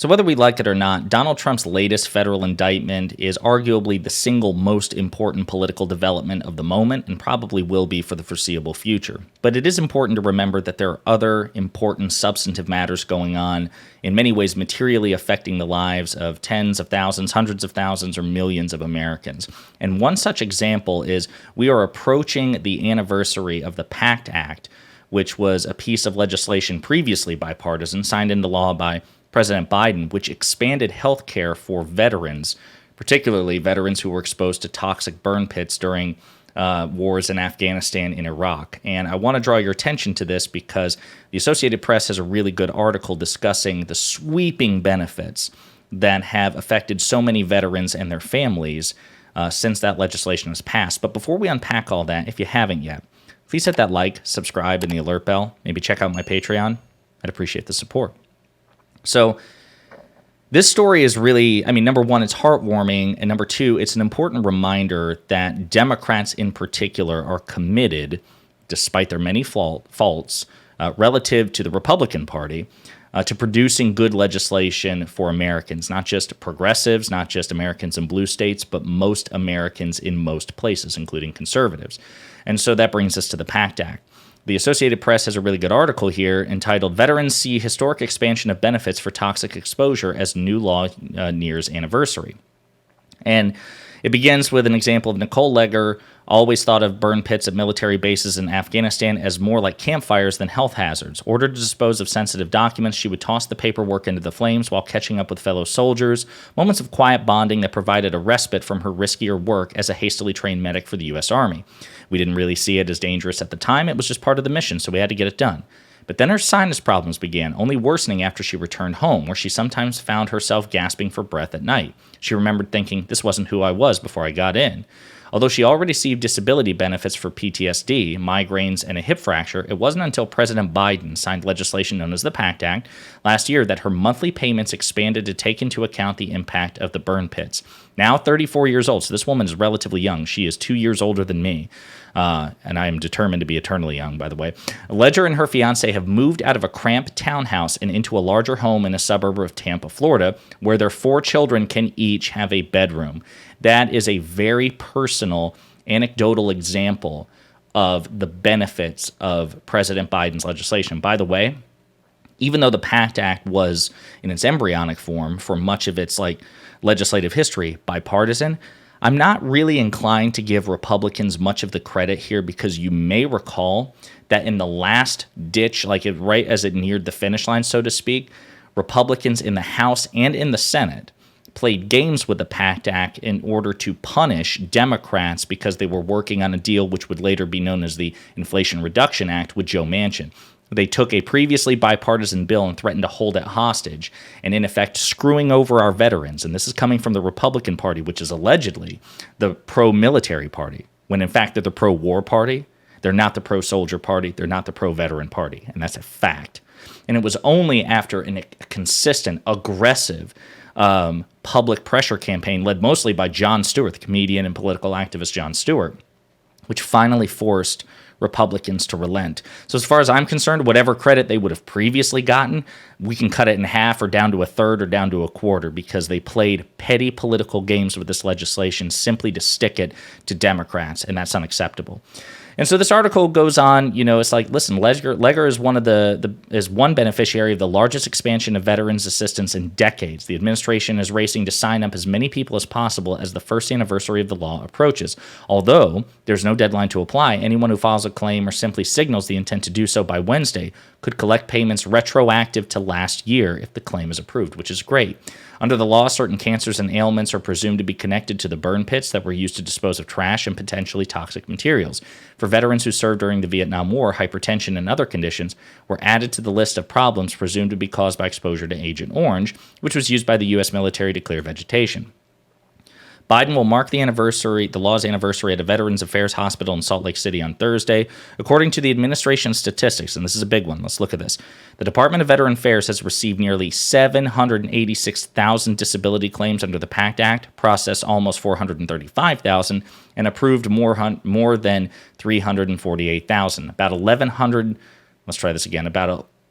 So whether we like it or not, Donald Trump's latest federal indictment is arguably the single most important political development of the moment and probably will be for the foreseeable future. But it is important to remember that there are other important substantive matters going on, in many ways materially affecting the lives of tens of thousands, hundreds of thousands, or millions of Americans. And one such example is we are approaching the anniversary of the PACT Act, which was a piece of legislation previously bipartisan, signed into law by President Biden, which expanded health care for veterans, particularly veterans who were exposed to toxic burn pits during wars in Afghanistan and Iraq. And I want to draw your attention to this because the Associated Press has a really good article discussing the sweeping benefits that have affected so many veterans and their families since that legislation was passed. But before we unpack all that, if you haven't yet, please hit that like, subscribe, and the alert bell. Maybe check out my Patreon. I'd appreciate the support. So this story is really, number one, it's heartwarming, and number two, it's an important reminder that Democrats in particular are committed, despite their many faults, relative to the Republican Party, to producing good legislation for Americans, not just progressives, not just Americans in blue states, but most Americans in most places, including conservatives. And so that brings us to the PACT Act. The Associated Press has a really good article here entitled "Veterans See Historic Expansion of Benefits for Toxic Exposure as New Law Nears Anniversary." And it begins with an example of Nicole Legger, always thought of burn pits at military bases in Afghanistan as more like campfires than health hazards. Ordered to dispose of sensitive documents, she would toss the paperwork into the flames while catching up with fellow soldiers, moments of quiet bonding that provided a respite from her riskier work as a hastily trained medic for the U.S. Army. We didn't really see it as dangerous at the time. It was just part of the mission, so we had to get it done. But then her sinus problems began, only worsening after she returned home, where she sometimes found herself gasping for breath at night. She remembered thinking, this wasn't who I was before I got in. Although she already received disability benefits for PTSD, migraines, and a hip fracture, it wasn't until President Biden signed legislation known as the PACT Act last year that her monthly payments expanded to take into account the impact of the burn pits. Now 34 years old, so this woman is relatively young. She is 2 years older than me. And I am determined to be eternally young, by the way. Ledger and her fiance have moved out of a cramped townhouse and into a larger home in a suburb of Tampa, Florida, where their 4 children can each have a bedroom. That is a very personal, anecdotal example of the benefits of President Biden's legislation. By the way, even though the PACT Act was in its embryonic form for much of its legislative history bipartisan, I'm not really inclined to give Republicans much of the credit here because you may recall that in the last ditch, right as it neared the finish line, so to speak, Republicans in the House and in the Senate played games with the PACT Act in order to punish Democrats because they were working on a deal which would later be known as the Inflation Reduction Act with Joe Manchin. They took a previously bipartisan bill and threatened to hold it hostage, and in effect screwing over our veterans. And this is coming from the Republican Party, which is allegedly the pro-military party, when in fact they're the pro-war party. They're not the pro-soldier party. They're not the pro-veteran party, and that's a fact. And it was only after a consistent, aggressive public pressure campaign led mostly by Jon Stewart, the comedian and political activist Jon Stewart, which finally forced Republicans to relent. So as far as I'm concerned, whatever credit they would have previously gotten, we can cut it in half or down to a third or down to a quarter because they played petty political games with this legislation simply to stick it to Democrats, and that's unacceptable. And so this article goes on, it's like, listen, Legger is one beneficiary of the largest expansion of veterans assistance in decades. The administration is racing to sign up as many people as possible as the first anniversary of the law approaches. Although there's no deadline to apply, anyone who files a claim or simply signals the intent to do so by Wednesday could collect payments retroactive to last year if the claim is approved, which is great. Under the law, certain cancers and ailments are presumed to be connected to the burn pits that were used to dispose of trash and potentially toxic materials. For veterans who served during the Vietnam War, hypertension and other conditions were added to the list of problems presumed to be caused by exposure to Agent Orange, which was used by the U.S. military to clear vegetation. Biden will mark the law's anniversary at a Veterans Affairs hospital in Salt Lake City on Thursday. According to the administration's statistics, and this is a big one, let's look at this. The Department of Veteran Affairs has received nearly 786,000 disability claims under the PACT Act, processed almost 435,000, and approved more than 348,000. About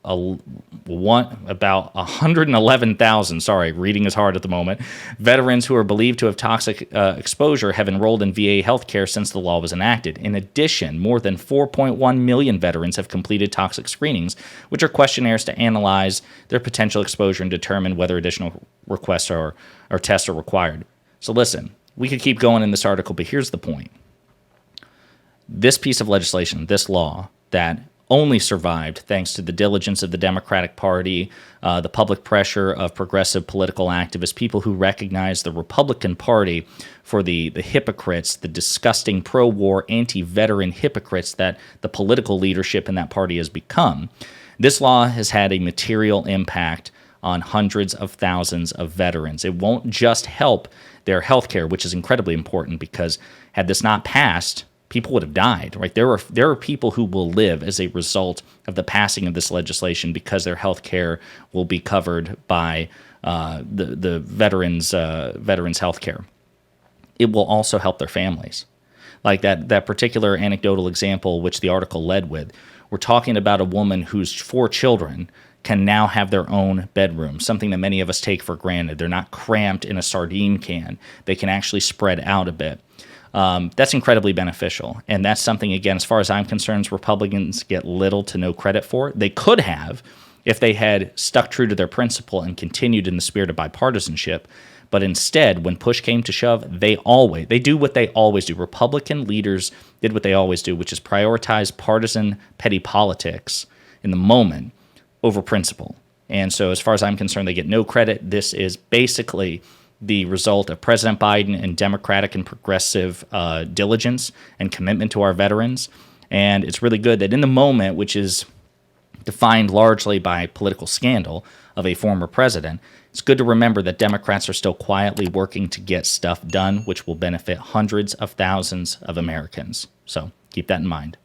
about 111,000, sorry, reading is hard at the moment, veterans who are believed to have toxic exposure have enrolled in VA healthcare since the law was enacted. In addition, more than 4.1 million veterans have completed toxic screenings, which are questionnaires to analyze their potential exposure and determine whether additional requests or tests are required. So listen, we could keep going in this article, but here's the point. This piece of legislation, this law that only survived thanks to the diligence of the Democratic Party, the public pressure of progressive political activists, people who recognize the Republican Party for the hypocrites, the disgusting pro-war, anti-veteran hypocrites that the political leadership in that party has become. This law has had a material impact on hundreds of thousands of veterans. It won't just help their health care, which is incredibly important, because had this not passed, people would have died, right? There are people who will live as a result of the passing of this legislation because their health care will be covered by the veterans' health care. It will also help their families. Like that particular anecdotal example, which the article led with, we're talking about a woman whose 4 children can now have their own bedroom, something that many of us take for granted. They're not cramped in a sardine can. They can actually spread out a bit. That's incredibly beneficial. And that's something, again, as far as I'm concerned, Republicans get little to no credit for. They could have if they had stuck true to their principle and continued in the spirit of bipartisanship. But instead, when push came to shove, they do what they always do. Republican leaders did what they always do, which is prioritize partisan petty politics in the moment over principle. And so as far as I'm concerned, they get no credit. This is basically the result of President Biden and Democratic and progressive diligence and commitment to our veterans. And it's really good that in the moment, which is defined largely by political scandal of a former president, it's good to remember that Democrats are still quietly working to get stuff done, which will benefit hundreds of thousands of Americans. So keep that in mind.